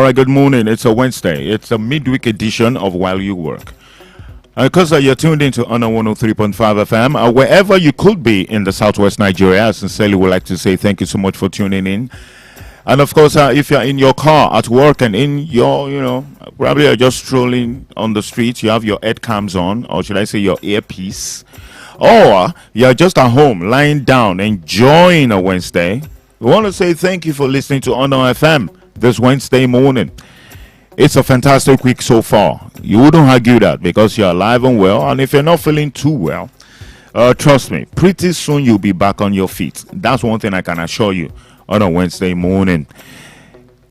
right, good morning. It's a Wednesday. It's a midweek edition of While You Work. Because you're tuned into Honor 103.5 FM, wherever you could be in the southwest Nigeria, I sincerely would like to say thank you so much for tuning in. And of course, if you're in your car at work and in your, probably you're just strolling on the street, you have your head cams on, or should I say your earpiece, or you're just at home, lying down, enjoying a Wednesday. We want to say thank you for listening to Honor FM this Wednesday morning. It's a fantastic week so far. You wouldn't argue that because you're alive and well. And if you're not feeling too well, trust me, pretty soon you'll be back on your feet. That's one thing I can assure you on a Wednesday morning.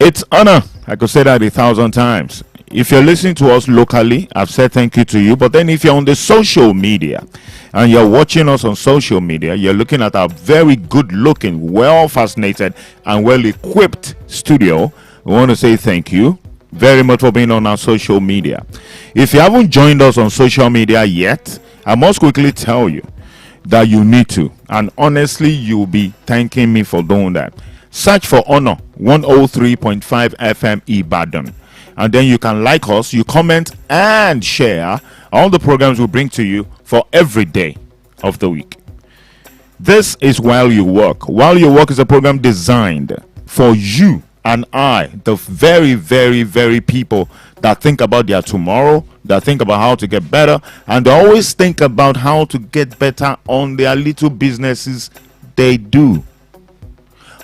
It's honor. I could say that 1,000 times. If you're listening to us locally, I've said thank you to you. But then if you're on the social media and you're watching us on social media, you're looking at our very good looking, well fascinated and well equipped studio. We want to say thank you very much for being on our social media. If you haven't joined us on social media yet, I must quickly tell you that you need to, and honestly you'll be thanking me for doing that. Search for Honor 103.5 FM Ibadan, and then you can like us, you comment and share all the programs we bring to you for every day of the week. This is While You Work. While You Work is a program designed for you and I, the very, very, very people that think about their tomorrow, that think about how to get better, and they always think about how to get better on their little businesses they do.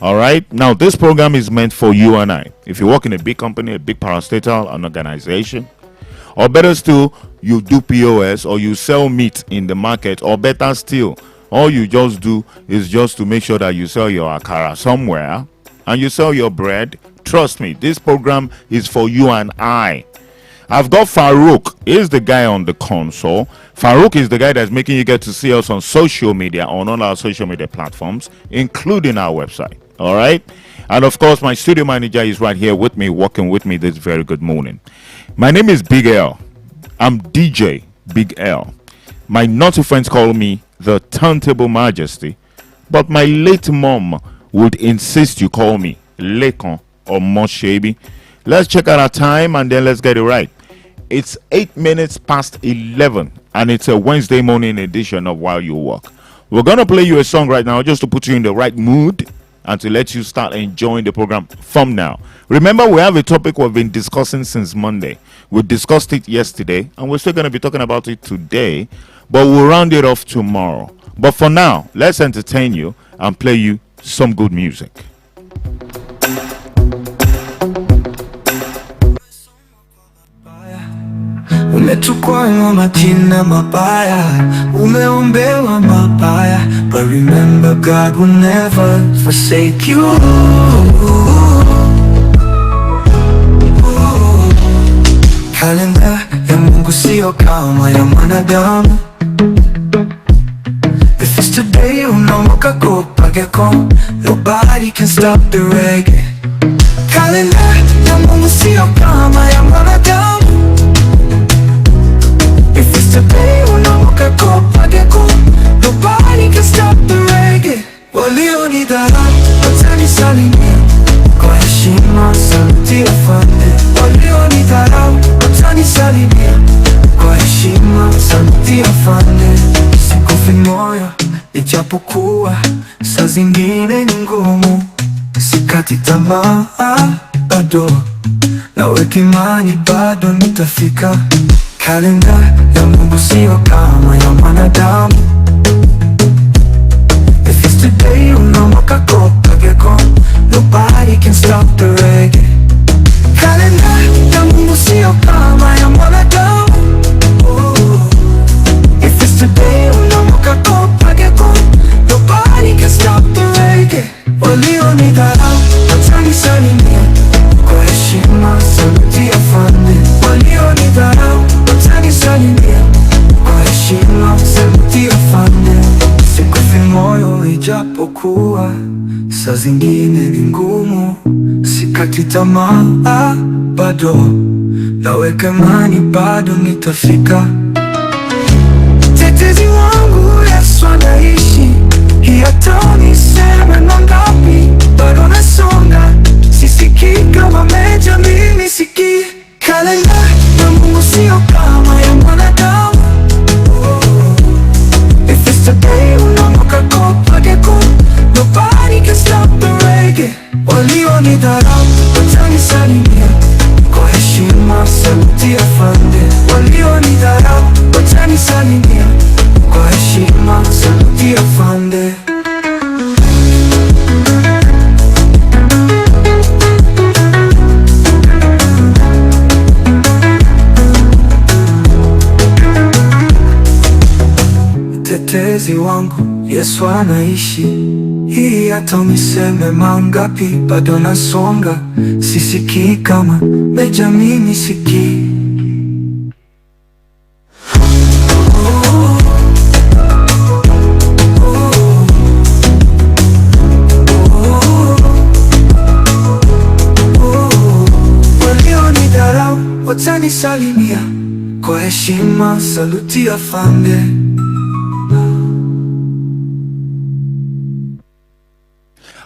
All right. Now, this program is meant for you and I. If you work in a big company, a big parastatal, an organization, or better still, you do POS or you sell meat in the market, or better still, all you just do is just to make sure that you sell your akara somewhere and you sell your bread. Trust me, this program is for you and I. I've got Farouk. He's the guy on the console. Farouk is the guy that's making you get to see us on social media, on all our social media platforms, including our website. All right. And of course, my studio manager is right here with me, working with me this very good morning. My name is Big L. I'm DJ Big L. My naughty friends call me the Turntable Majesty, but my late mom would insist you call me Lekon or Moshebi. Let's check out our time and then let's get it right. It's 8 minutes past 11 and it's a Wednesday morning edition of While You Work. We're going to play you a song right now just to put you in the right mood and to let you start enjoying the program from now. Remember, we have a topic we've been discussing since Monday. We discussed it yesterday and we're still going to be talking about it today, but we'll round it off tomorrow. But for now, let's entertain you and play you some good music. Umetukwa majina mabaya, umeombewa mabaya, but remember God will never forsake you. Kalenda ya Mungu sio kama ya mwanadamu. If it's today unaamka kupageko, nobody can stop the reggae. Kalenda ya Mungu sio kama ya mwanadamu. If it's today unaamka kupageko, nobody can stop the reggae. Walionidharau watanisalimia kwa heshima, sauti ya fadhili. Walionidharau watanisalimia kwa heshima, sauti ya fadhili. Sikufi moyo ijapokuwa saa zingine ni ngumu, sikati tamaa bado, naweka imani bado nitafika. Kalenda ya Mungu sio kama ya mwanadamu. If it's today unaamka kupageko, nobody can stop the reggae. Kalenda ya Mungu sio kama ya mwanadamu. If it's today unaamka kupageko, nobody can stop the reggae. Walionidharau watanisalimia kwa heshima, sauti ya fadhili. Walionidharau watanisalimia kwa heshima, sauti ya fadhili. Sikufi moyo ijapokuwa saa zingine ni ngumu, sikati tamaa bado, naweka imani bado nitafika. Tetezi wangu Yesu anaishi, hata niseme mangapi bado nasonga. Sisikii kama meja mimi mtetezi wangu, Yesu anaishi. Hii hata uniseme mangapi, bado nasonga, sisikii kama Benjamini sikii. Walionidharau watanisalimia kwa heshima, saluti afande.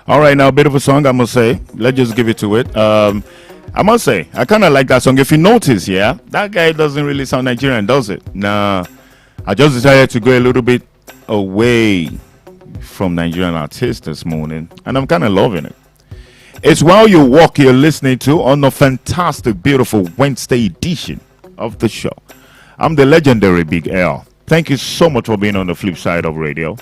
All right, now a bit of a song, I must say. Let's just give it to it. I must say, I kind of like that song. If you notice, yeah, that guy doesn't really sound Nigerian, does it? Nah, I just decided to go a little bit away from Nigerian artists this morning, and I'm kind of loving it. It's While You Walk you're listening to on the fantastic, beautiful Wednesday edition of the show. I'm the legendary Big L. Thank you so much for being on the flip side of radio.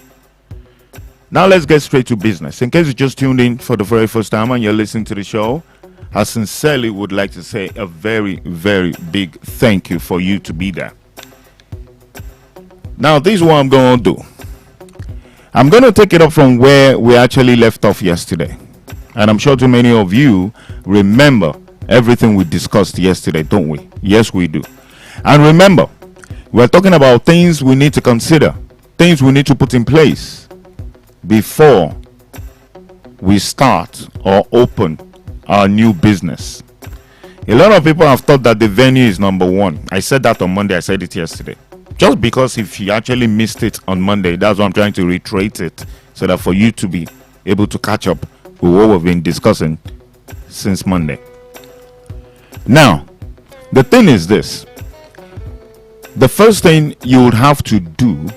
Now let's get straight to business. In case you just tuned in for the very first time and you're listening to the show, I sincerely would like to say a very, very big thank you for you to be there. Now, this is what I'm going to do. I'm going to take it up from where we actually left off yesterday. And I'm sure too many of you remember everything we discussed yesterday, don't we? Yes, we do. And remember, we're talking about things we need to consider, things we need to put in place before we start or open our new business. A lot of people have thought that the venue is number one. I said that on Monday, I said it yesterday. Just because if you actually missed it on Monday, that's why I'm trying to reiterate it, so that for you to be able to catch up with what we've been discussing since Monday. Now, the thing is this. The first thing you would have to do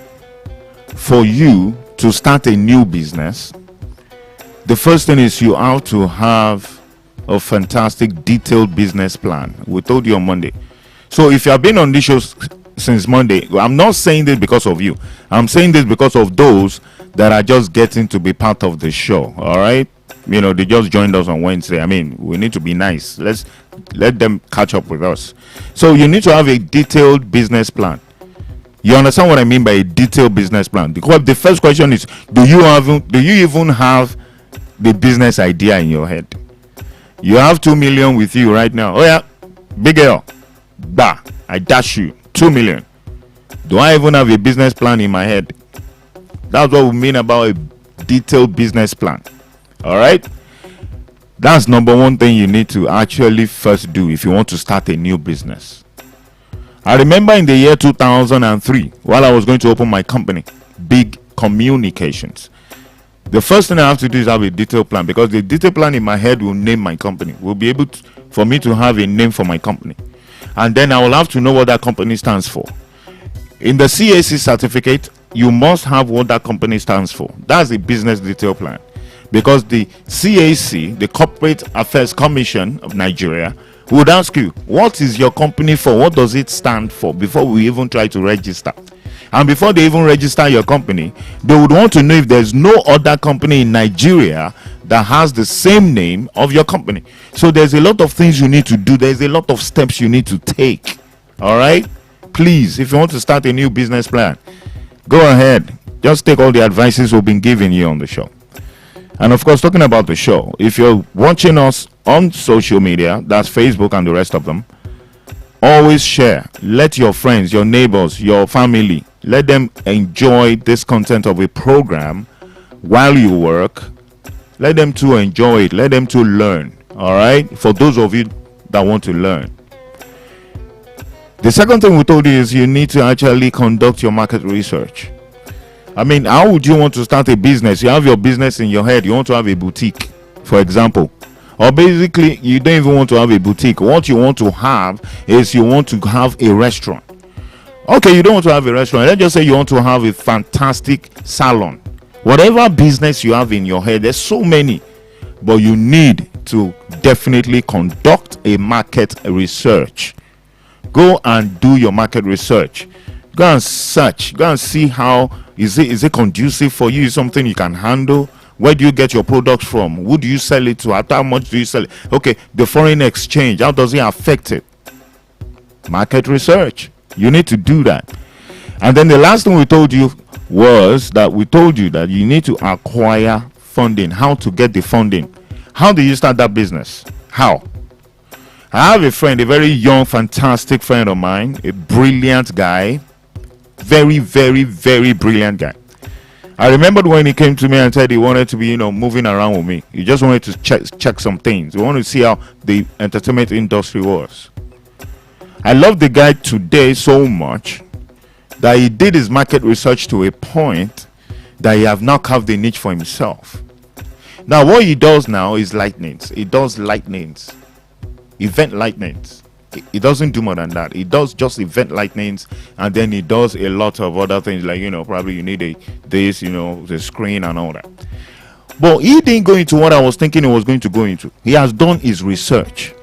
for you to start a new business, the first thing is you have to have a fantastic detailed business plan. We told you on Monday. So if you have been on this show since Monday, I'm not saying this because of you. I'm saying this because of those that are just getting to be part of the show. All right, you know, they just joined us on Wednesday. I mean, we need to be nice. Let's let them catch up with us. So you need to have a detailed business plan. You understand what I mean by a detailed business plan? Because the first question is, do you even have the business idea in your head? You have 2 million with you right now. Oh yeah, big girl, bah, I dash you 2 million. Do I even have a business plan in my head? That's what we mean about a detailed business plan. All right, that's number one thing you need to actually first do if you want to start a new business. I remember in the year 2003, while I was going to open my company, Big Communications, the first thing I have to do is have a detailed plan, because the detailed plan in my head will name my company. Will be able to, for me to have a name for my company, and then I will have to know what that company stands for. In the CAC certificate, you must have what that company stands for. That's the business detail plan, because the CAC, the Corporate Affairs Commission of Nigeria, would ask you, what is your company for? What does it stand for? Before we even try to register. And before they even register your company, they would want to know if there's no other company in Nigeria that has the same name of your company. So there's a lot of things you need to do. There's a lot of steps you need to take. All right? Please, if you want to start a new business plan, go ahead. Just take all the advices we've been giving you on the show. And of course, talking about the show, if you're watching us on social media, that's Facebook and the rest of them, always share. Let your friends, your neighbors, your family, let them enjoy this content of a program while you work. Let them to enjoy it. Let them to learn. All right? For those of you that want to learn. The second thing we told you is you need to actually conduct your market research. I mean, how would you want to start a business? You have your business in your head. You want to have a boutique, for example. Or basically, you don't even want to have a boutique. What you want to have is you want to have a restaurant. Okay, you don't want to have a restaurant. Let's just say you want to have a fantastic salon. Whatever business you have in your head, there's so many. But you need to definitely conduct a market research. Go and do your market research. Go and search. Go and see how is it conducive for you? Is something you can handle? Where do you get your products from? Who do you sell it to? At how much do you sell it? Okay, the foreign exchange, how does it affect it? Market research. You need to do that. And then the last thing we told you was that we told you that you need to acquire funding. How to get the funding? How do you start that business? How? I have a friend, a very young, fantastic friend of mine, a brilliant guy, very, very, very brilliant guy. I remembered when he came to me and said he wanted to be, moving around with me. He just wanted to check some things. He wanted to see how the entertainment industry was. I love the guy today so much that he did his market research to a point that he have now carved a niche for himself. Now, what he does now is lightnings. He does lightnings, event lightnings. He doesn't do more than that. He does just event lightnings, and then he does a lot of other things like, probably you need the screen and all that. But he didn't go into what I was thinking he was going to go into. He has done his research.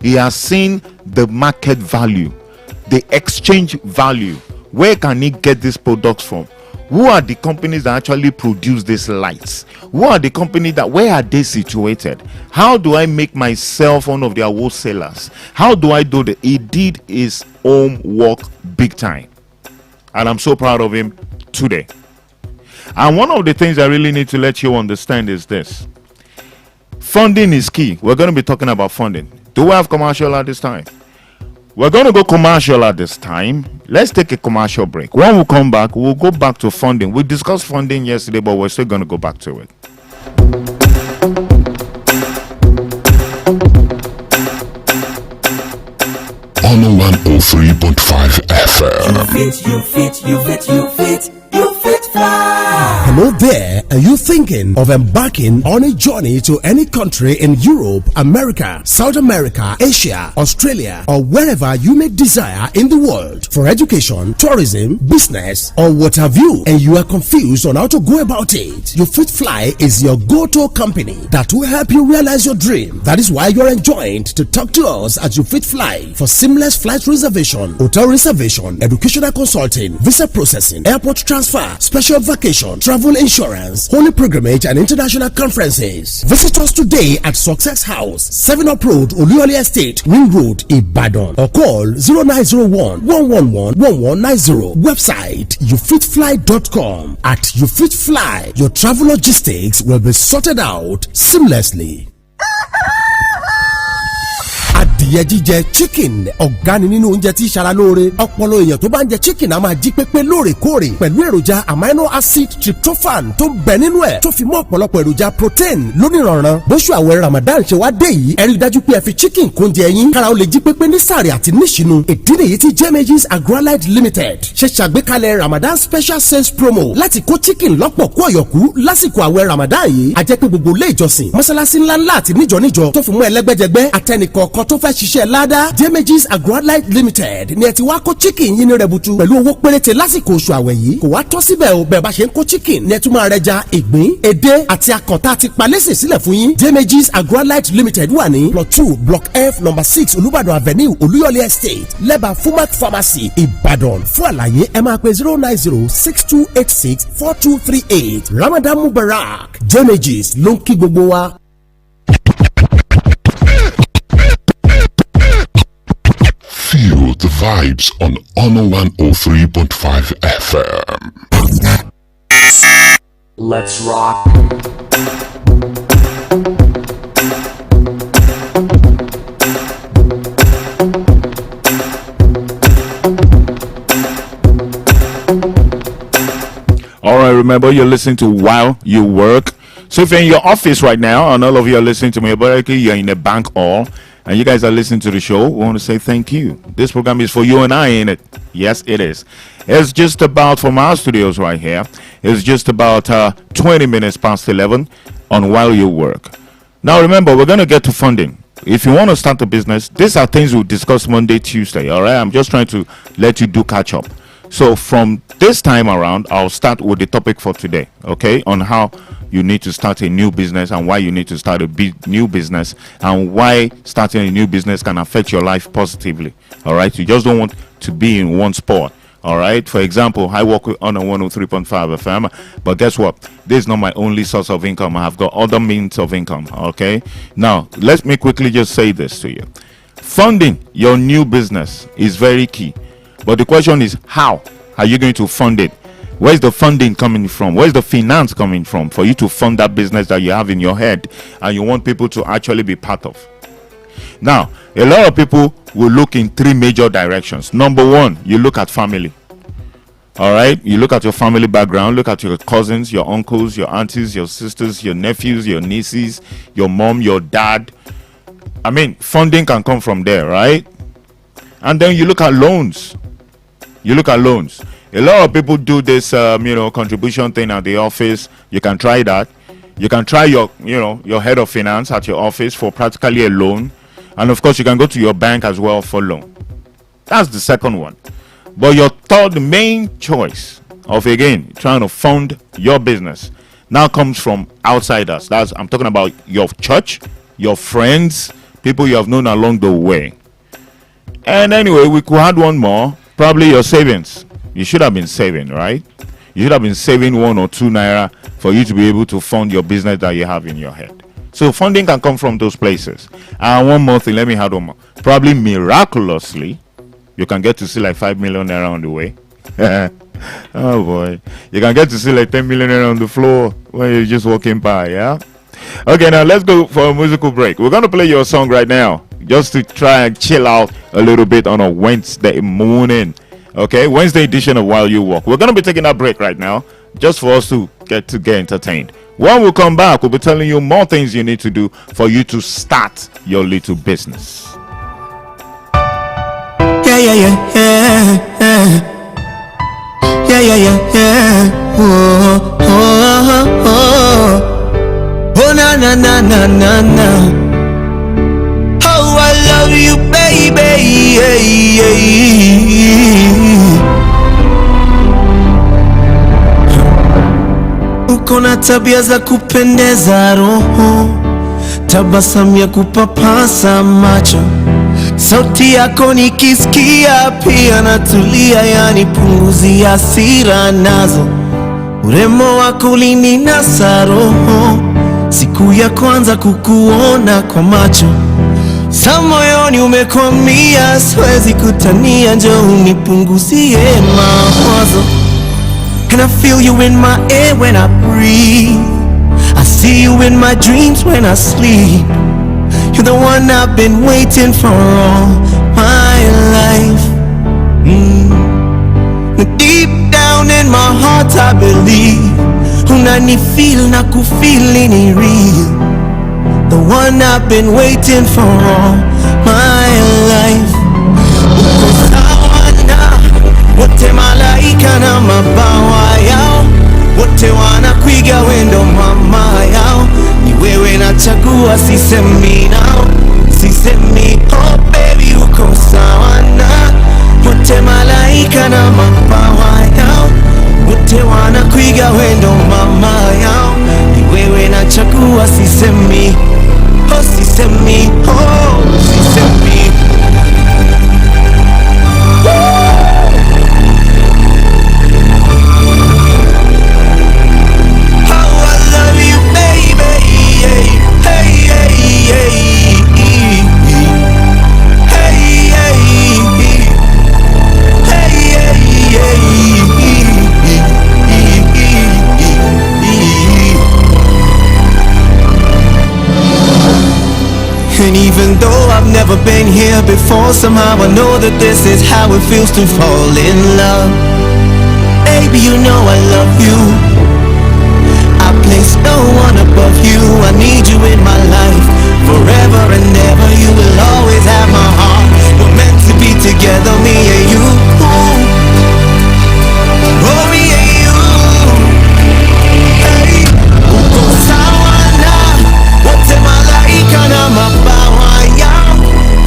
He has seen the market value, the exchange value. Where can he get these products from? Who are the companies that actually produce these lights? Who are the companies where are they situated? How do I make myself one of their wholesalers? How do I do that? He did his homework big time. And I'm so proud of him today. And one of the things I really need to let you understand is this. Funding is key. We're going to be talking about funding. Do we have commercial at this time? We're going to go commercial at this time. Let's take a commercial break. When we come back, we'll go back to funding. We discussed funding yesterday, but we're still going to go back to it. On 103.5 FM. You fit fly. Hello there. Are you thinking of embarking on a journey to any country in Europe, America, South America, Asia, Australia, or wherever you may desire in the world for education, tourism, business, or what have you, and you are confused on how to go about it? You Fit Fly is your go-to company that will help you realize your dream. That is why you're enjoined to talk to us at You Fit Fly for seamless flight reservation, hotel reservation, educational consulting, visa processing, airport transfer, special vacation, travel insurance, holy pilgrimage, and international conferences. Visit us today at Success House, 7 Up Road, Oluyole Estate, Ring Road, Ibadan, or call 0901-111-1190. Website youfitfly.com. At You Fit Fly, your travel logistics will be sorted out seamlessly. Adìyẹ jíjẹ chicken ọ̀gá ni nínú oúnjẹ tí ṣara lóore. Ọpọlọ èèyàn tó bá ń jẹ chicken á máa jí pépé lóòrèkóòrè pẹ̀lú èròjà amino acid tryptophan tó ń bẹ nínú ẹ̀ tó fi mọ́ ọ̀pọ̀lọpọ̀ èròjà protein lónìrànràn. Bóṣù àwẹ̀ Ramadan ṣe wá dé yìí ẹ rí dájú pé ẹ fi chicken kún jẹ yín kára ó lè jí pépé ní sààrì àti níṣìnú. Ìdí nìyí tí Jemages Agrolite Limited ṣe ṣàgbékalẹ̀ Ramadan special sales promo láti kó chicken lọ́pọ̀ kó ọ̀yọ̀kú lásìkò àwẹ̀ Ramadan yìí. A jẹ́ pé gbogbo ilé ìjọsìn mọ́sálásí ńláńlá àti níjọ tó fi mú ẹlẹ́gbẹ́jẹgbẹ́ àtẹnìkọ̀ọ̀kan tó fẹ́ ṣiṣẹ́ ládàá. Jemages Agrolite Limited ní ẹ ti wá kó chicken yín ní rẹ̀butu pẹ̀lú owó péréte lásìkò oṣù àwẹ̀ yìí. Kò wá tọ́ síbẹ̀ o, bẹ́ẹ̀ bá ṣe ń kó chicken ní ẹ tún máa rẹja, ìgbín, edé àti àkàntà àti palẹ́sì sílẹ̀ fún yín. Jemages Agrolite Limited wà ní plot 2 block F number 6 Olúbàdàn avenue Olúyọ̀lé estate lẹ́bàá Fumac pharmacy Ìbàdàn. Fún àlàyé ẹ máa pe 09062864238. Ramadan Mubarak. Jemages ló ń kí gbogbo wa. Feel the vibes on Honor 103.5 FM. Let's rock. All right, remember you're listening to While You Work. So if you're in your office right now, and all of you are listening to me, but you're in a bank hall, and you guys are listening to the show, we want to say thank you. This program is for you and I, ain't it? Yes, it is. It's just about, from our studios right here, it's just about 20 minutes past 11 on While You Work. Now, remember, we're going to get to funding. If you want to start a business, these are things we'll discuss Monday, Tuesday, all right? I'm just trying to let you do catch up. So from this time around, I'll start with the topic for today, okay, on how you need to start a new business and why you need to start a new business and why starting a new business can affect your life positively, all right? You just don't want to be in one spot, all right? For example, I work with on a 103.5 FM, but guess what? This is not my only source of income. I have got other means of income, okay? Now, let me quickly just say this to you. Funding your new business is very key. But the question is how? are you going to fund it? Where's the funding coming from? Where's the finance coming from for you to fund that business that you have in your head and you want people to actually be part of? Now, a lot of people will look in three major directions. Number one, you look at family. All right, you look at your family background, look at your cousins, your uncles, your aunties, your sisters, your nephews, your nieces, your mom, your dad. I mean, funding can come from there, right? And then you look at loans. You look at loans. A lot of people do this, contribution thing at the office. You can try that. You can try your head of finance at your office for practically a loan. And of course, you can go to your bank as well for loan. That's the second one. But your third main choice of, again, trying to fund your business now comes from outsiders. I'm talking about your church, your friends, people you have known along the way. And anyway, we could add one more, probably your savings. You should have been saving, right? You should have been saving 1 or 2 naira for you to be able to fund your business that you have in your head. So funding can come from those places. And one more thing, let me add one more. Probably miraculously, you can get to see like 5 million naira on the way. Oh boy. You can get to see like 10 million naira on the floor when you're just walking by, yeah? Okay, now let's go for a musical break. We're going to play your song right now just to try and chill out a little bit on a Wednesday morning. Okay, Wednesday edition of While You Walk. We're going to be taking that break right now just for us to get entertained. When we come back, we'll be telling you more things you need to do for you to start your little business. Oh na na na na na na. Oh, I love you, baby. Uko na tabia za kupendeza roho, tabasamu ya kupapasa macho, sauti yako nikisikia pia natulia, yani punguzi ya hasira nazo, urembo wako ulininasa roho, siku ya kwanza kukuona kwa macho, sa moyoni umekwamia, siwezi kutania, njoo unipunguzie mawazo. And I feel you in my air when I breathe, I see you in my dreams when I sleep. You're the one I've been waiting for all my life. Deep down in my heart I believe, unanifeel na kufeel ni real, the one I've been waiting for all my life. Uko sawa na wote malaika na mabawa yao, wote wanakuiga wendo mama yao, ni wewe nachagua, sisemi nao, sisemi oh baby. Uko sawa na wote malaika na mabawa yao, wote wanakuiga wendo mama yao, ni wewe nachagua, sisemi oh, sisemi oh, sisemi. And even though I've never been here before, somehow I know that this is how it feels to fall in love. Baby, you know I love you, I place no one above you, I need you in my life, forever and ever. You will always have my heart, we're meant to be together, me and you. Oh, me and you. Hey, uko sawa na wote malaika na mabawa yao,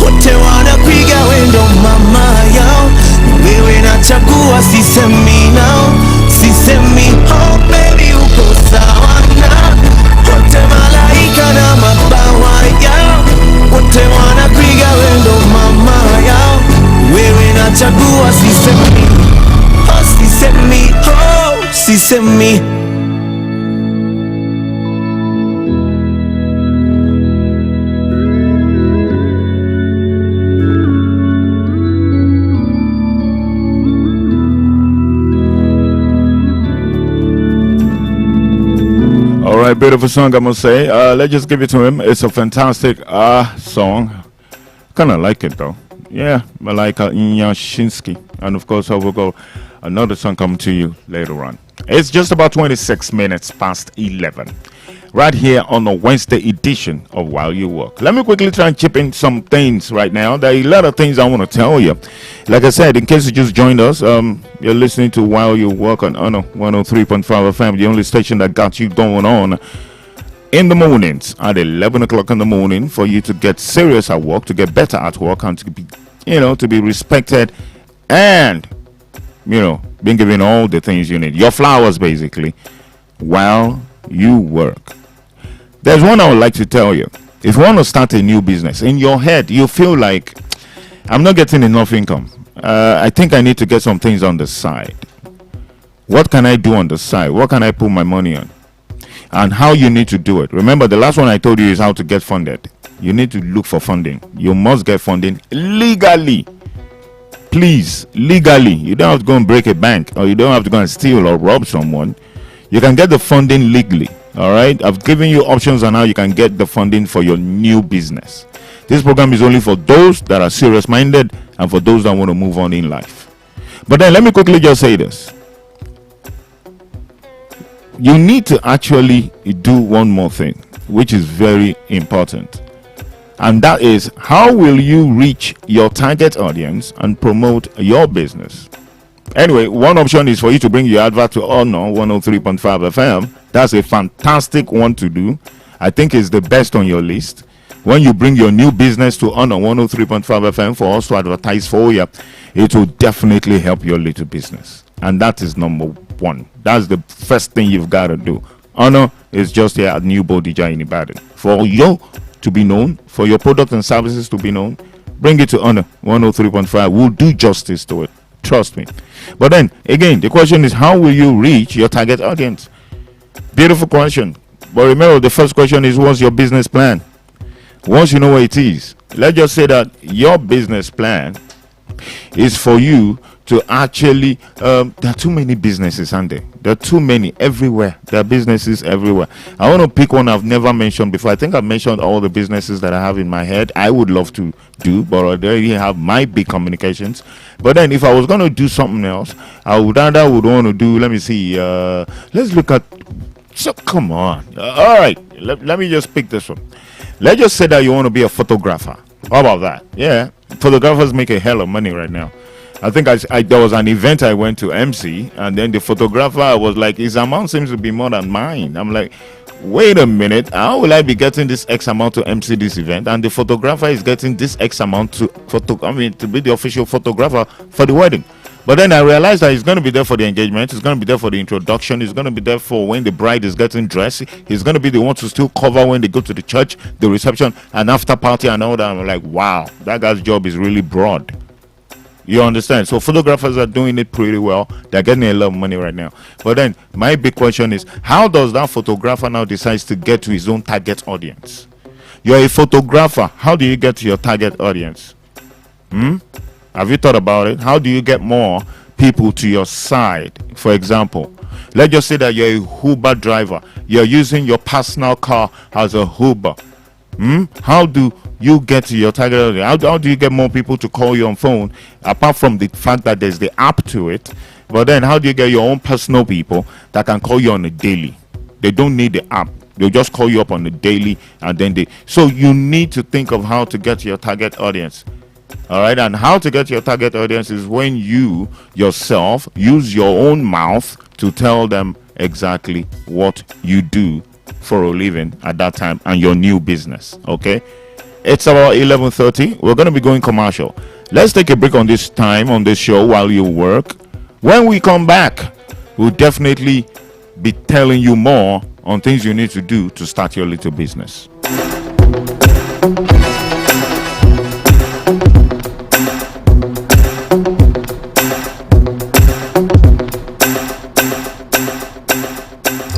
wote wanakuiga wendo mama yao, wewe nachagua, sisemi nao, sisemi oh baby. All right, beautiful song, I must say. Let's just give it to him. It's a fantastic song. Kind of like it, though. Yeah, Malaika Nyashinsky. And of course, I will go another song coming to you later on. It's just about 26 minutes past 11. Right here on the Wednesday edition of While You Work. Let me quickly try and chip in some things right now. There are a lot of things I want to tell you. Like I said, in case you just joined us, you're listening to While You Work on 103.5 FM, the only station that got you going on in the mornings at 11 o'clock in the morning for you to get serious at work, to get better at work, and to be, to be respected and, being given all the things you need. Your flowers, basically, while you work. There's one I would like to tell you. If you want to start a new business, in your head, you feel like, I'm not getting enough income. I think I need to get some things on the side. What can I do on the side? What can I put my money on? And how you need to do it. Remember, the last one I told you is how to get funded. You need to look for funding. You must get funding legally. Please, legally. You don't have to go and break a bank, or you don't have to go and steal or rob someone. You can get the funding legally. All right, I've given you options on how you can get the funding for your new business. This program is only for those that are serious minded and for those that want to move on in life. But then let me quickly just say this. You need to actually do one more thing, which is very important. And that is, how will you reach your target audience and promote your business? Anyway, one option is for you to bring your advert to Honor 103.5 FM. That's a fantastic one to do. I think it's the best on your list. When you bring your new business to Honor 103.5 FM for us to advertise for you, it will definitely help your little business. And that is number one. That's the first thing you've got to do. Honor is just here at New Bodija in Ibadan. For you to be known, for your product and services to be known, bring it to Honor 103.5. We'll do justice to it. Trust me. But then, again, the question is, how will you reach your target audience? Beautiful question. But remember, the first question is, what's your business plan? Once you know what it is, let's just say that your business plan is for you to actually, there are too many businesses, aren't there? There are too many everywhere. There are businesses everywhere. I want to pick one I've never mentioned before. I think I've mentioned all the businesses that I have in my head. I would love to do, but I already have my big communications. But then if I was going to do something else, I would want to do, let me see, let's look at, so come on. All right, let me just pick this one. Let's just say that you want to be a photographer. How about that? Yeah, photographers make a hell of money right now. I think there was an event I went to MC, and then the photographer was like, his amount seems to be more than mine. I'm like, wait a minute, how will I be getting this X amount to MC this event? And the photographer is getting this X amount to be the official photographer for the wedding. But then I realized that he's going to be there for the engagement, he's going to be there for the introduction, he's going to be there for when the bride is getting dressed, he's going to be the one to still cover when they go to the church, the reception, and after party and all that. I'm like, wow, that guy's job is really broad. You understand? So photographers are doing it pretty well. They're getting a lot of money right now. But then my big question is, how does that photographer now decide to get to his own target audience? You're a photographer. How do you get to your target audience? Have you thought about it? How do you get more people to your side? For example, let's just say that you're a Uber driver. You're using your personal car as a Uber. How do you get to your target audience? How do you get more people to call you on phone, apart from the fact that there's the app to it? But then how do you get your own personal people that can call you on a daily? They don't need the app. They'll just call you up on the daily, and then so you need to think of how to get to your target audience. All right, and how to get to your target audience is when you yourself use your own mouth to tell them exactly what you do for a living at that time and your new business. Okay, it's about 11:30. We're going to be going commercial. Let's take a break on this time on this show while you work. When we come back, we'll definitely be telling you more on things you need to do to start your little business.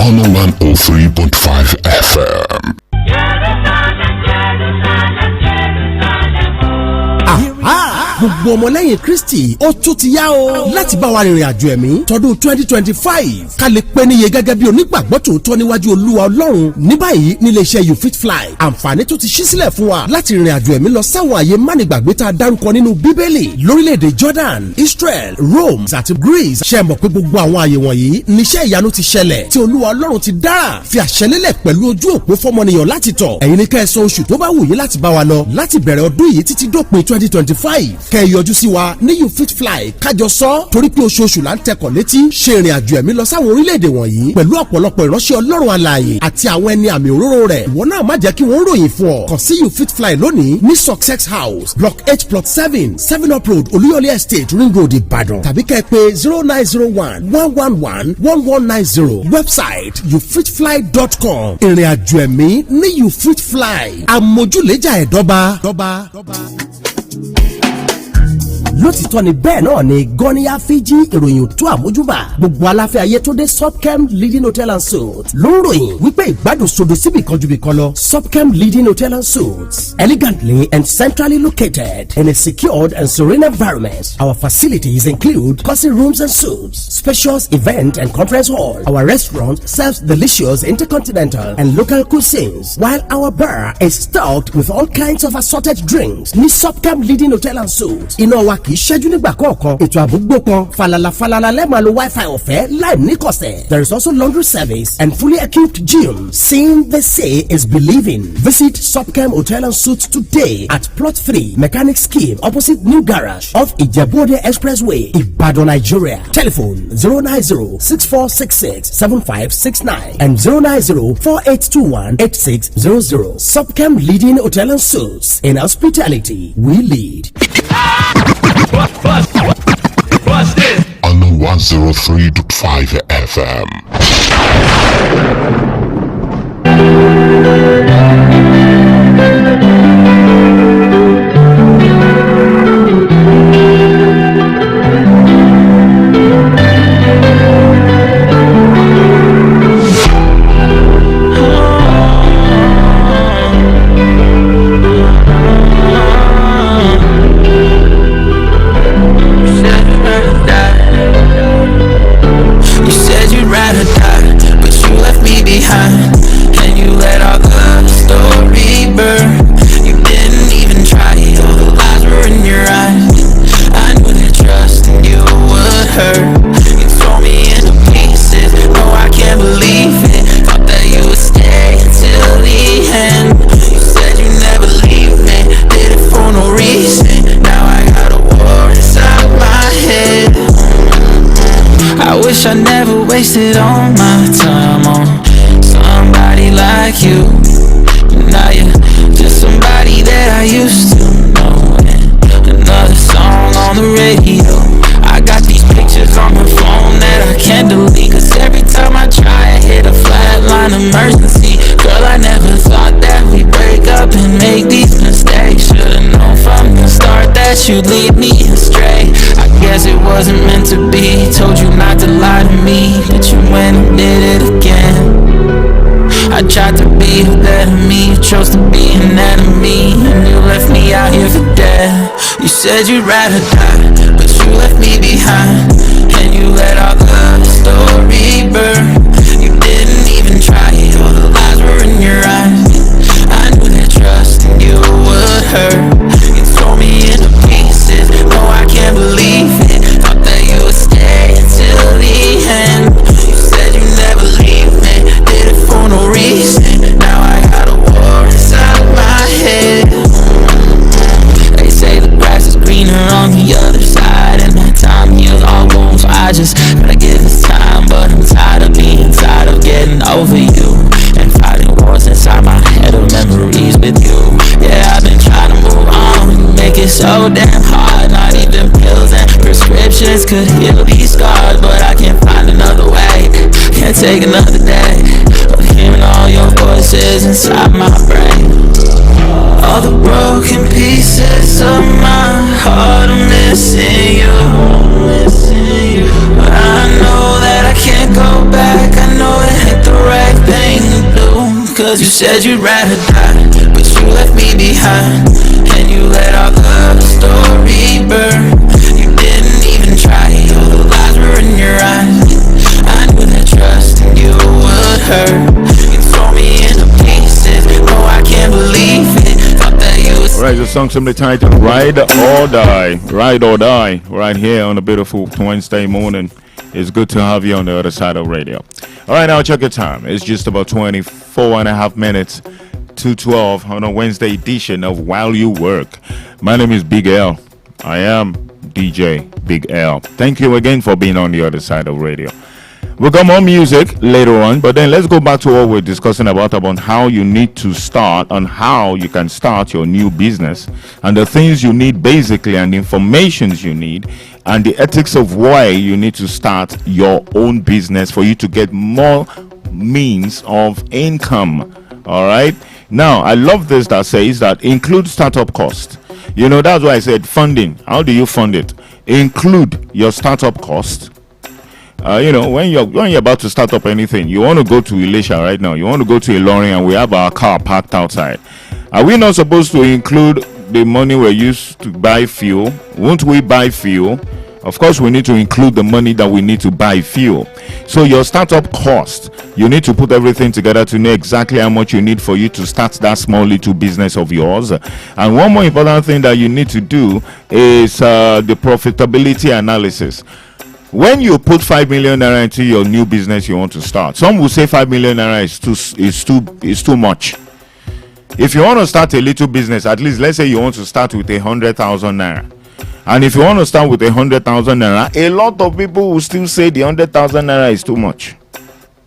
Honor 103.5 FM. gbogbo ọmọlẹ́yìn Kristi ó tún ti yá o láti bá wa rìnrìn àjò ẹ̀mí tọdún 2025 ká lè pé níye gẹ́gẹ́ bí onígbàgbọ́ tòótọ́ níwájú Olúwa Ọlọ́run. Ní báyìí nílé iṣẹ́ You Fit Fly àǹfààní tó ti ṣí sílẹ̀ fún wa láti rìnrìn àjò ẹ̀mí lọ sáwọn àyè mánigbàgbé tá a dárúkọ nínú Bíbélì lórílẹ̀‐èdè Jordan, Israel, Rome àti Greece. ṣe mọ̀ pé gbogbo àwọn àyè wọ̀nyí níṣẹ́ ìyanu ti ṣẹlẹ̀ tí Olúwa Ọlọ́run ti dára fi àṣẹlélẹ̀ pẹ̀lú ojú òpó fọmọnìyàn láti tọ̀. ẹ̀yin ní kẹ́ ẹ sọ oṣù tó bá wù yín láti bá wa lọ láti bẹ̀rẹ̀ ọdún yìí títí dópin 2025. kẹ́ ẹ yọjú sí wa ní You Fit Fly kájọ sọ torí pé oṣooṣù là ń tẹkọ̀ létí ṣe ìrìn àjò ẹ̀mí lọ sáwọn orílẹ̀-èdè wọ̀nyí pẹ̀lú ọ̀pọ̀lọpọ̀ ìránṣẹ́ Ọlọ́run alààyè àti àwọn ẹni àmì òróró rẹ̀. ìwọ náà má jẹ́ kí wọ́n ròyìn fún ọ. kàn sí You Fit Fly lónìí ní Success House Block 8 Plot 7 7 Up Road Olúyọ̀lé Estate Ring Road Ìbàdàn tàbí kẹ́ ẹ pé 0901-111-1190 website youfitfly.com. ìrìn àjò ẹ̀mí ní You Fit Fly àmójúlẹ́jà ẹ̀dọ́ba. lótìtọ́ ni bẹ́ẹ̀ náà ni gọ́níyà fíjì ìròyìn tó àmójúbà gbogbo aláfẹ́ ayé tó dé Subchem Leading Hotel and Suites ló ń ròyìn wípé ìgbádùn sodo síbì kan ju bì kan lọ. Subchem Leading Hotel and Suites, elegantly and centrally located in a secured and serene environment. Our facilities include cozy rooms and suites, spacious event and conference hall. Our restaurant serves delicious intercontinental and local cuisines, while our bar is stocked with all kinds of assorted drinks. Ní Subchem Leading Hotel and Suites, iná wa kì í ṣẹ́jú nígbà kọ̀ọ̀kan. ètò àbúgbò kan falala lẹ́ẹ̀ma lo Wi-Fi ọ̀fẹ́ láì níkọ̀sẹ̀. There is also laundry service and fully equipped gym. Seeing the say is believing. Visit Subchem Hotel and Suites today at Plot 3 Mechanic Scheme opposite New Garage off Ijebu-Ode Expressway, Ibadan, Nigeria. Telephone 090-6466-7569 and 090-4821-8600. Subchem Leading Hotel and Suites. In hospitality, we lead. What's this? On 103.5 FM. I never wasted all my time on somebody like you. Now you're just somebody that I used to know. And another song on the radio. I got these pictures on my phone that I can't delete, cause every time I try I hit a flatline emergency. Girl, I never thought that we'd break up and make these mistakes. Should've known from the start that you'd lead me astray. I guess it wasn't meant to be. Told you not to lie to me, but you went and did it again. I tried to be a better me, you chose to be an enemy, and you left me out here for dead. You said you'd rather die, but you left me behind, and you let our love story burn. You didn't even try it, all the lies were in your eyes. I knew that trusting you would hurt. You tore me into pieces, no I can't believe it. Thought that you would stay until the end. You said you never leave me, did it for no reason. Now I got a war inside my head. They say the grass is greener on the other side, and that time heals all wounds. I just gotta give this time, but I'm tired of being tired of getting over you and fighting wars inside my head of memories with you. Yeah, I've been trying to move on, you make it so damn hard. Not even pills and prescriptions could heal these scars, but I can't find another way. Can't take another day of hearing all your voices inside my brain. All the broken pieces of my heart are missing you. But I know that I can't go back. I know it ain't the right thing to do. Cause you said you'd rather die, but you left me behind, and you let our love story remember. You didn't even try, all the lies were in your eyes. I knew that trust in you would hurt. You tore me into pieces, no, I can't believe it. Thought that you was Right, the song simply titled Ride or Die. Ride or Die, right here on a beautiful Wednesday morning. It's good to have you on the other side of radio. All right, now check your time. It's just about 24 and a half minutes to 12 on a Wednesday edition of While You Work. My name is Big L. I am DJ Big L. Thank you again for being on the other side of radio. We'll got more music later on, but then let's go back to what we're discussing about how you need to start and how you can start your new business and the things you need basically and the informations you need and the ethics of why you need to start your own business for you to get more means of income. All right. Now, I love this that says that include startup cost. You know, that's why I said funding. How do you fund it? Include your startup cost. You know, when you're about to start up anything, you want to go to Elisha right now. You want to go to Ilorin and we have our car parked outside. Are we not supposed to include the money we used to buy fuel? Won't we buy fuel? Of course, we need to include the money that we need to buy fuel. So your startup cost, you need to put everything together to know exactly how much you need for you to start that small little business of yours. And one more important thing that you need to do is the profitability analysis. When you put 5 million naira into your new business you want to start, some will say 5 million naira is too much. If you want to start a little business, at least let's say you want to start with 100,000 naira. And if you want to start with 100,000 naira, a lot of people will still say the 100,000 naira is too much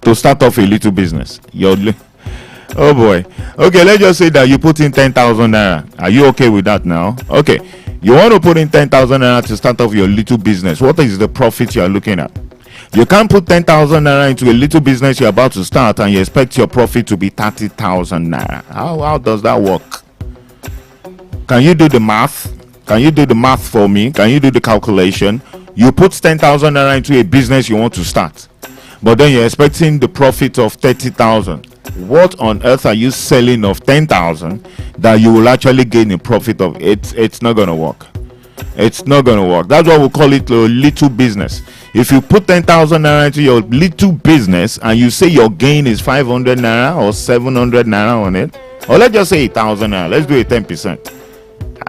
to start off a little business. Oh boy. Okay, let's just say that you put in 10,000 naira. Are you okay with that now? Okay. You want to put in 10,000 naira to start off your little business. What is the profit you are looking at? You can't put 10,000 naira into a little business you're about to start and you expect your profit to be 30,000 naira. How does that work? Can you do the math? Can you do the math for me? Can you do the calculation? You put 10,000 naira into a business you want to start, but then you're expecting the profit of 30,000. What on earth are you selling of 10,000 that you will actually gain a profit of? It's not gonna work. It's not gonna work. That's why we call it a little business. If you put 10,000 naira into your little business and you say your gain is 500 naira or 700 naira on it, or let's just say 1,000 naira, let's do a 10%.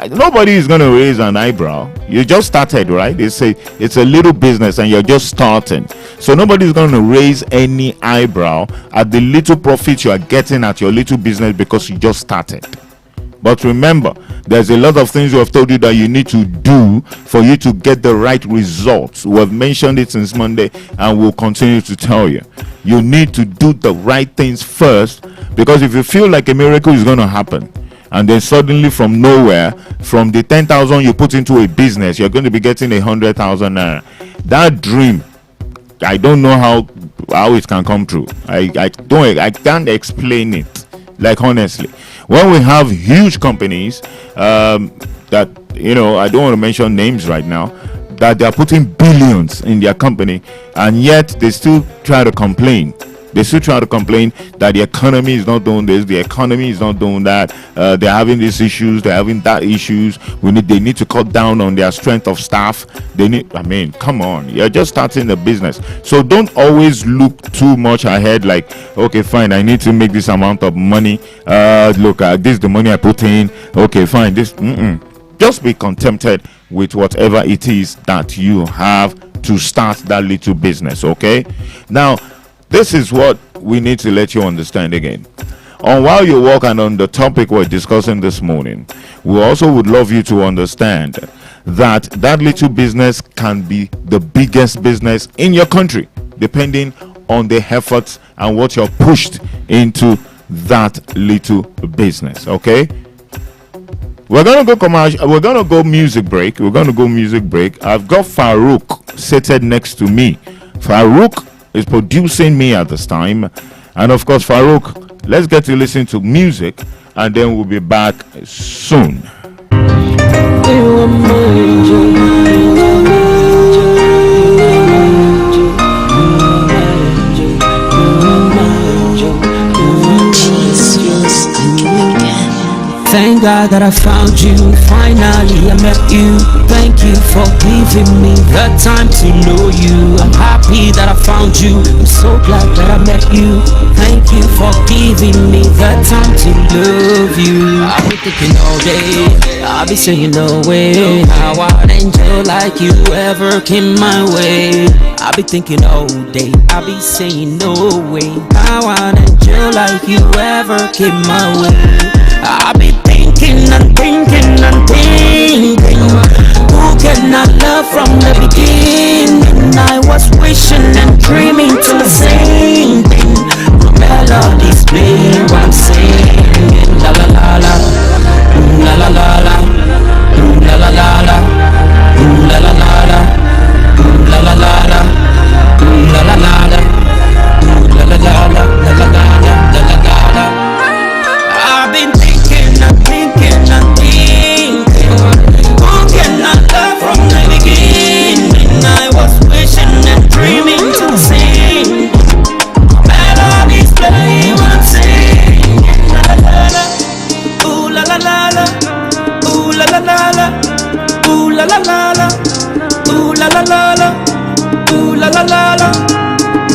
Nobody is going to raise an eyebrow. You just started, right? It's a little business and you're just starting, so nobody is going to raise any eyebrow at the little profit you are getting at your little business because you just started. But remember, there's a lot of things we have told you that you need to do for you to get the right results. We have mentioned it since Monday and we'll continue to tell you. You need to do the right things first, because if you feel like a miracle is going to happen and then suddenly from nowhere, from the 10,000 you put into a business, you're going to be getting 100,000 naira. That dream, I don't know how it can come true. I can't explain it. Like, honestly, when we have huge companies that, you know, I don't want to mention names right now, that they are putting billions in their company and yet they still try to complain. They still try to complain that the economy is not doing this, the economy is not doing that. They're having these issues, they're having that issues. They need to cut down on their strength of staff. Come on, you're just starting a business. So don't always look too much ahead, like, okay, fine, I need to make this amount of money. Look, this is the money I put in. Okay, fine, this. Just be contented with whatever it is that you have to start that little business, okay? Now, this is what we need to let you understand again. On While You Walk and on the topic we're discussing this morning, we also would love you to understand that little business can be the biggest business in your country, depending on the efforts and what you're pushed into that little business, okay? We're gonna go commercial. We're gonna go music break. I've got Farouk seated next to me. Farouk is producing me at this time, and of course, Farouk, let's get to listen to music and then we'll be back soon. Thank God that I found you. Finally I met you. Thank you for giving me the time to know you. I'm happy that I found you. I'm so glad that I met you. Thank you for giving me the time to love you. I've been thinking all day, I'll be saying no way. How an angel like you ever came my way. I'll be thinking all day, I'll be saying no way. How an angel like you ever came my way. I'll be thinking and thinking and thinking. Who can I love from the beginning? I was wishing and dreaming till the same thing. My melody's playing while I'm singing. La la la la, la la la la, la la la la, la la la la, la la la la, la la la la, la la la la, la la la la. I've been thinking and thinking and thinking. Who can I love from the beginning? I was wishing and dreaming to sing. Melodies playing when I'm singing. La la la, ooh la la la la, ooh la la la la, ooh la la la la, ooh la la la la, ooh la la la la,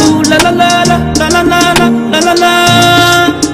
ooh la la la la, la la la la la.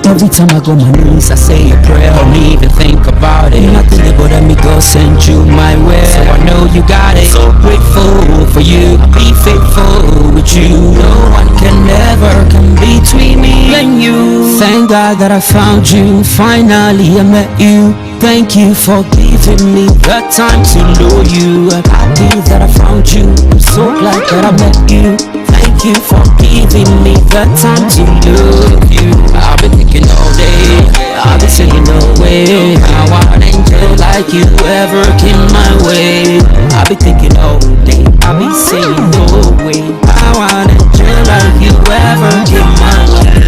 Every time I go on my knees, I say a prayer. Don't even think about it. Nothing but let me go send you my way. So I know you got it. So grateful for you. I'll be faithful with you. No one can ever come between me and you. Thank God that I found you. Finally I met you. Thank you for giving me the time to know you. I'm happy that I found you. I'm so glad that I met you. Thank you for giving me the time to love you. I've been thinking all day, I've been saying no way. How an angel like you ever came my way. I've been thinking all day, I've been saying no way. How an angel like you ever came my way.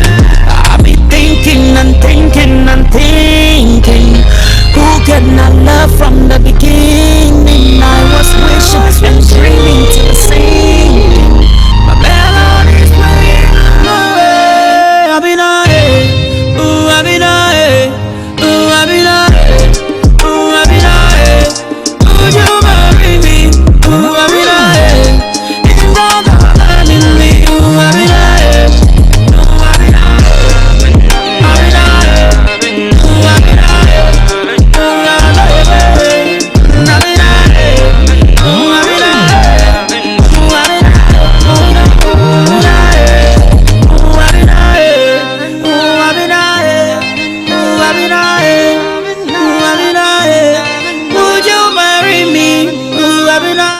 I've been thinking and thinking and thinking. Who can I love from the beginning? I was wishing and dreaming to the same. My melody's playing away. I've been away, ooh, I've been away, ooh, I've been away, ooh, I've been away. Would you marry me? Ooh, I've been away. It's wrong, I'm in me. Ooh, I've been away, ooh, I've been away, I've been away, ooh, I've been away, ooh, I've been away.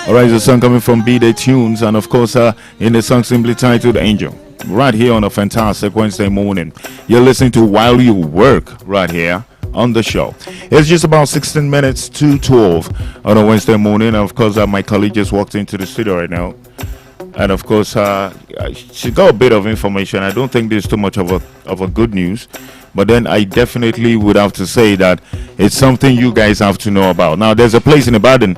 Alright, the song coming from B-Day Tunes, and of course, in the song simply titled Angel. Right here on a fantastic Wednesday morning. You're listening to While You Work right here on the show. It's just about 16 minutes to 12 on a Wednesday morning. And of course, my colleague just walked into the studio right now. And of course, she got a bit of information. I don't think there's too much of a good news. But then I definitely would have to say that it's something you guys have to know about. Now, there's a place in Ibadan.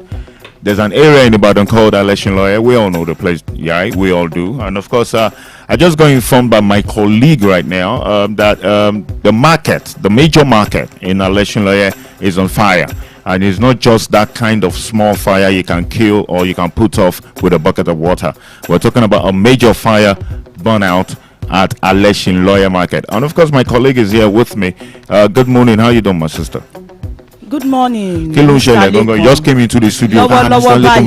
There's an area in Ibadan called Election Lawyer. We all know the place, yeah, we all do. And of course, I just got informed by my colleague right now that the major market in Election Lawyer is on fire. And it's not just that kind of small fire you can kill or you can put off with a bucket of water. We're talking about a major fire burnout at Election Lawyer Market. And of course, my colleague is here with me. Good morning. How you doing, my sister? Good morning. Kí ló ṣẹlẹ̀ gangan? Just came into the studio. Mr. Lekon,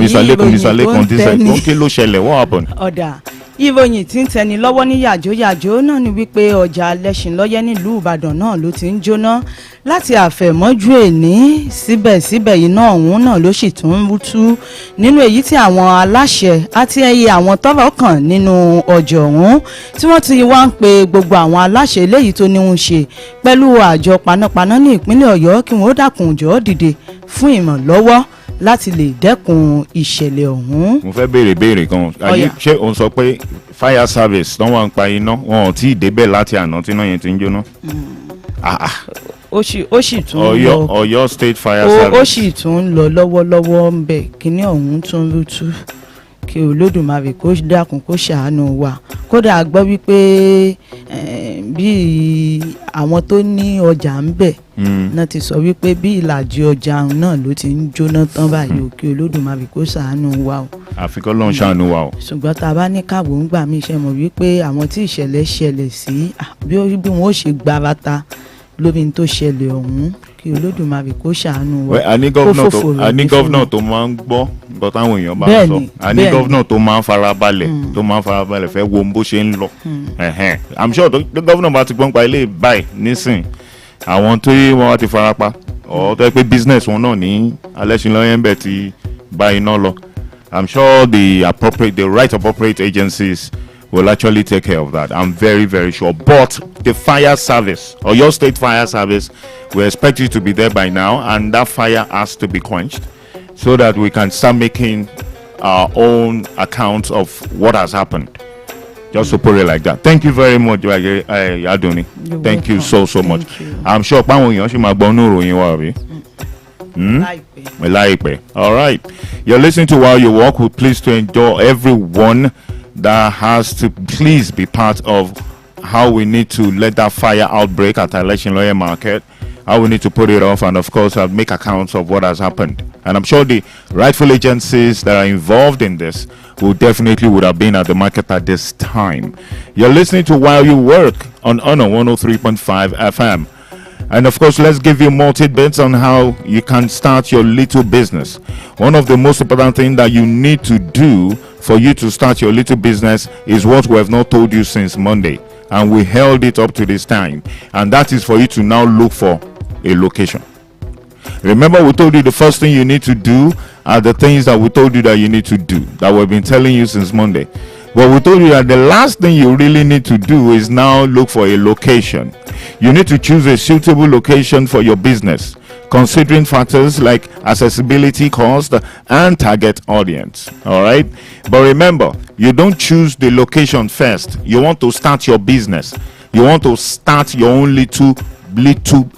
this side. Kí ló ṣẹlẹ̀? What happened? Ọ̀dà ìròyìn tí ń tẹni lọ́wọ́ ní yàjóyàjó náà ni wípé ọjà Alẹ́ṣinlọ́yẹ́ nílùú Ìbàdàn náà ló ti ń jóná láti àfẹ̀mọ́jú èní. Síbẹ̀síbẹ̀ iná ọ̀hún náà ló sì tún ń tú nínú èyí tí àwọn aláṣẹ àti ẹyẹ àwọn tọ́rọ̀ kàn nínú ọjà ọ̀hún tí wọ́n ti wá ń pe gbogbo àwọn aláṣẹ eléyìí tó ní ń ṣe pẹ̀lú àjọ panápaná ní ìpínlẹ̀ Ọ̀yọ́ kí wọ́n ó dákun jọ̀ọ́ dìde fún ìrànlọ́wọ́ láti lè dẹ́kun ìṣẹ̀lẹ̀ ọ̀hún. Mo fẹ́ béèrè kan. Ṣé òun sọ pé fire service tó wà ń pa iná wọn ò tí ì débẹ̀ láti àná tí iná yẹn ti ń jóná? Ó sì tún ń lọ Ọ̀yọ́ state fire service. Ó sì tún ń lọ lọ́wọ́lọ́wọ́ ń bẹ̀ kíní ọ̀hún tún rútú kí Olódùmarè kó dákun kó ṣàánú wa. Kódà a gbọ́ wípé bí àwọn tó ní ọjà ń bẹ̀ náà ti sọ wípé bí ìlàjì ọjà náà ló ti ń jóná tán báyìí òkè Olódùmarè kó ṣàánú wa o. àfikún ló ń ṣàánú wa o. ṣùgbọ́n tá a bá ní káàbọ̀ ń gbà mí ṣe mọ̀ wípé àwọn tí ìṣẹ̀lẹ̀ ṣẹlẹ̀ sí bí wọ́n ó ṣe gbarata lórí tó ṣẹlẹ̀ ọ̀hún kí Olódùmarè kó ṣàánú wa. a ní gọ́vnà tó máa ń gbọ́ nǹkan táwọn èèyàn bá ń sọ a ní gọ́vnà tó máa ń farabalẹ̀ fẹ́ wo bó ṣe ń lọ. I'm sure the gọ́vnà bá ti gbọ́n pa ilé báyìí nísìn àwọn tó yé wọn wá ti farapa ọ̀ tó yẹ pé business wọn náà ní Alẹ́ṣinlọ́yẹ́ ń bẹ̀ ti bá iná lọ. I'm sure the right appropriate agencies will actually take care of that. I'm very, very sure. But the fire service, or your state fire service, we expect you to be there by now, and that fire has to be quenched so that we can start making our own accounts of what has happened. Just to put it like that. Thank you very much, Adoni. Thank you so much. I'm sure all right. You're listening to While You Walk. We're pleased to enjoy everyone that has to please be part of how we need to let that fire outbreak at Alẹ́ṣinlọ́yẹ́ market, how we need to put it off, and of course make accounts of what has happened. And I'm sure the rightful agencies that are involved in this would have been at the market at this time. You're listening to While You Work on Honor 103.5 FM. And of course, let's give you more tidbits on how you can start your little business. One of the most important things that you need to do for you to start your little business is what we have not told you since Monday. And we held it up to this time. And that is for you to now look for a location. Remember, we told you the first thing you need to do are the things that we told you that you need to do, that we've been telling you since Monday. But we told you that the last thing you really need to do is now look for a location. You need to choose a suitable location for your business, considering factors like accessibility, cost, and target audience. All right. But remember, you don't choose the location first. You want to start your business. You want to start your own little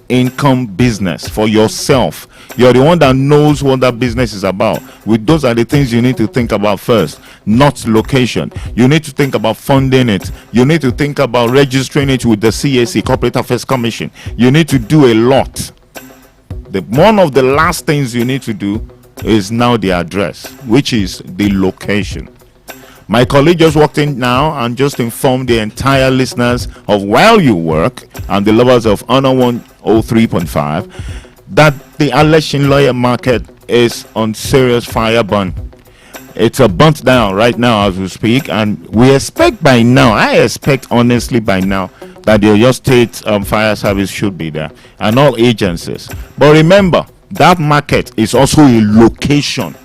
income business for yourself. You're the one that knows what that business is about. Those are the things you need to think about first, not location. You need to think about funding it. You need to think about registering it with the CAC, Corporate Affairs Commission. You need to do a lot. One of the last things you need to do is now the address, which is the location. My colleague just walked in now and just informed the entire listeners of While You Work and the lovers of Honor 103.5 that the Alẹ́ṣinlọ́yẹ́ market is on serious fire burn. It's a burnt down right now as we speak, and we expect by now, I expect honestly by now, that the Oyo State Fire Service should be there and all agencies. But remember, that market is also a location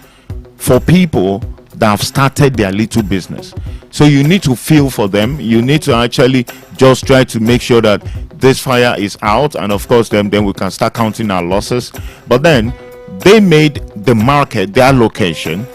for people that have started their little business. So you need to feel for them. You need to actually just try to make sure that this fire is out, and of course then we can start counting our losses. But then they made the market their location.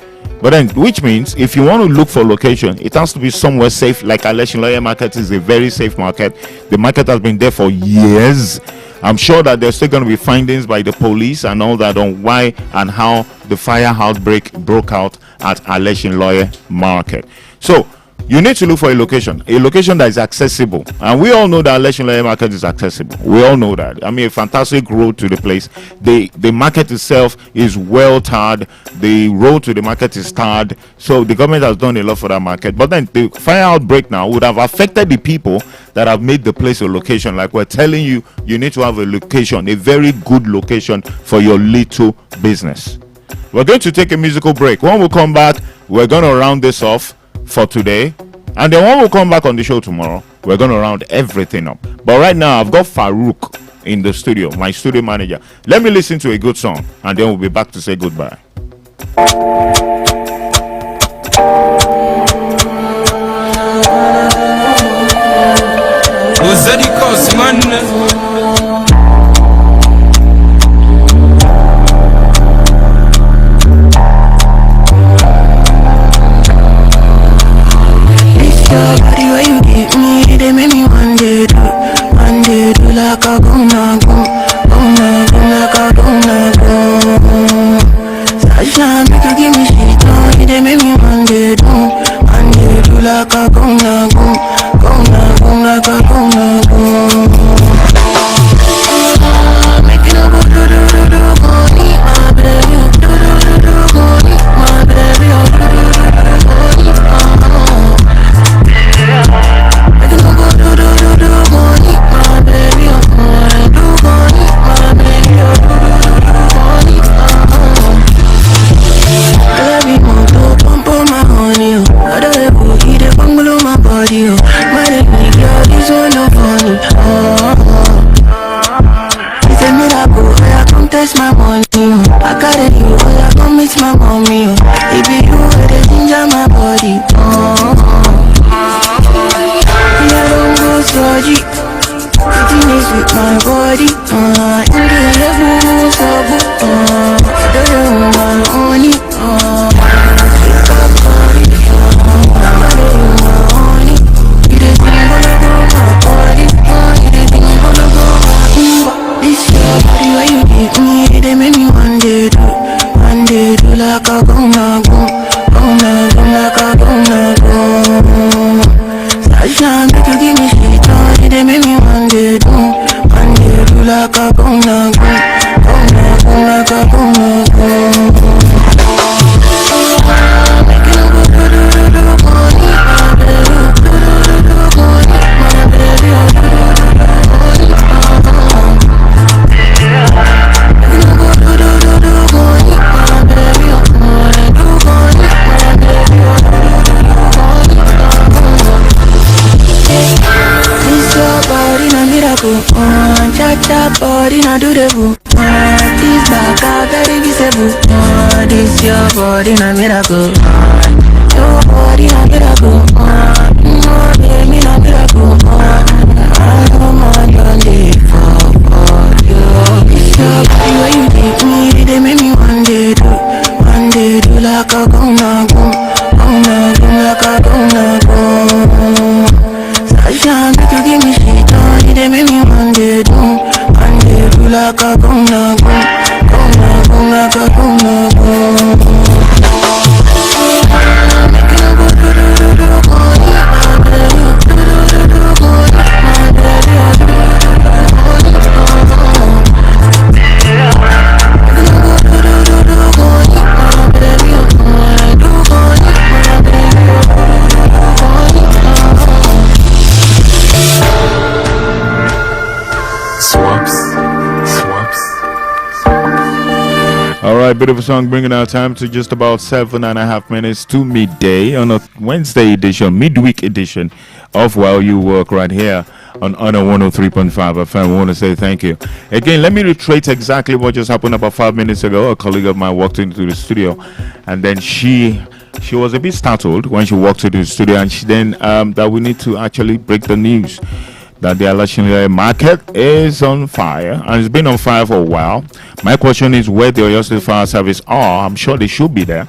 But then, which means if you want to look for location, it has to be somewhere safe. Like Alẹ́ṣinlọ́yẹ́ market is a very safe market. The market has been there for years. I'm sure that there's still going to be findings by the police and all that on why and how the fire outbreak broke out at Alẹ́ṣinlọ́yẹ́ market. So you need to look for a location that is accessible. And we all know that Alẹ́ṣinlọ́yẹ́ market is accessible. We all know that. I mean, a fantastic road to the place. The market itself is well tarred. The road to the market is tarred. So the government has done a lot for that market. But then the fire outbreak now would have affected the people that have made the place a location. Like we're telling you, you need to have a location, a very good location for your little business. We're going to take a musical break. When we come back, we're going to round this off for today, and then when we come back on the show tomorrow, we're going to round everything up. But right now, I've got Farouk in the studio, my studio manager. Let me listen to a good song, and then we'll be back to say goodbye. Body where you give me, they make me one day do like a gonna go, like a gonna go. Sasha, make you give me shit on, they make me one day do like a gonna go, like a gonna go. carry you, oh yeah, come meet my mommy, oh. It be you where they ginger my body, I don't go surgery, sitting is with my body, you do love so good, don't you want only, pick up body, you the thing gonna go my body, you the thing gonna go my this your body where you give me, they make me one day do like a gonna go, like a gonna go. Sasha make you give me shit on, they make me one day do like a gonna go, like a gonna go. Cha-cha body na do the boo. This back a very visible. This your body na miracle. Your body na miracle. Baby na miracle. I know my done day for you. This your body where you take me, they make me one day do like a gonna go, like a gonna go. Sasha make you give me shit on, they make me one day do like a gonna go, like a gonna go. Alright, beautiful song bringing our time to just about 7.5 minutes to midday on a Wednesday edition, midweek edition of While You Work right here on Honor 103.5 FM. We want to say thank you. Again, let me reiterate exactly what just happened about 5 minutes ago. A colleague of mine walked into the studio and then she was a bit startled when she walked into the studio, and she then that we need to actually break the news that the Alashinle market is on fire, and it's been on fire for a while. My question is where the Oyo State Fire Service are. I'm sure they should be there.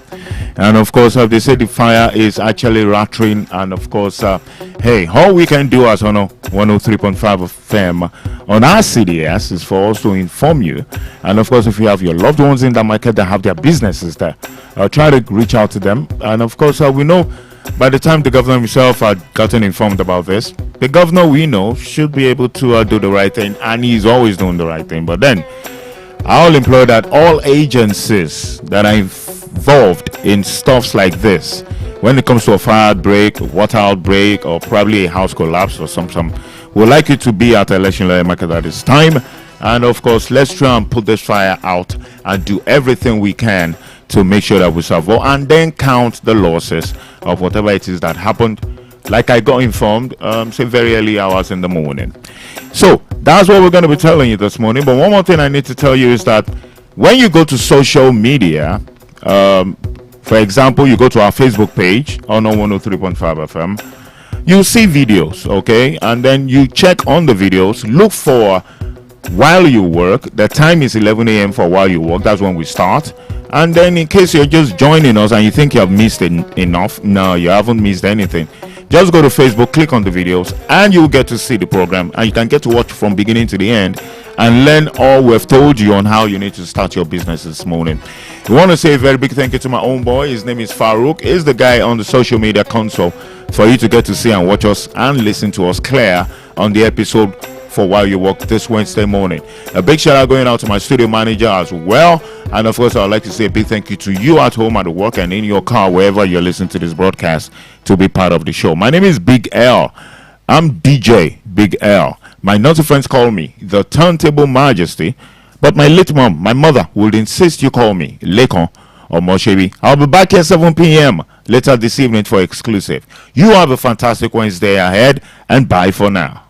And of course, they say the fire is actually rattling. And of course, hey, all we can do as Honor 103.5 FM on our CDS is for us to inform you. And of course, if you have your loved ones in the market that have their businesses there, try to reach out to them. And of course, we know by the time the governor himself had gotten informed about this, the governor we know should be able to do the right thing, and he's always doing the right thing. But then I'll implore that all agencies that are involved in stuffs like this, when it comes to a fire outbreak, water outbreak, or probably a house collapse or some, we'd like you to be at Election Layer Market at this time. And of course, let's try and put this fire out and do everything we can to make sure that we survive, and then count the losses of whatever it is that happened. Like I got informed, say very early hours in the morning. So that's what we're going to be telling you this morning. But one more thing I need to tell you is that when you go to social media, for example, you go to our Facebook page on 103.5 FM, you'll see videos, okay? And then you check on the videos, look for While You Work. The time is 11 a.m. for While You Work. That's when we start. And then in case you're just joining us and you think you have missed enough, no, you haven't missed anything. Just go to Facebook, click on the videos, and you'll get to see the program, and you can get to watch from beginning to the end and learn all we've told you on how you need to start your business this morning. We want to say a very big thank you to my own boy. His name is Farouk. He's the guy on the social media console for you to get to see and watch us and listen to us clear on the episode for While You Work this Wednesday morning. A big shout out going out to my studio manager as well. And of course, I'd like to say a big thank you to you at home, at work, and in your car, wherever you're listening to this broadcast, to be part of the show. My name is Big L. I'm DJ Big L. My naughty friends call me the Turntable Majesty, but my late mom, my mother, would insist you call me Lekon or Moshebi. I'll be back here 7 p.m. later this evening for exclusive. You have a fantastic Wednesday ahead, and bye for now.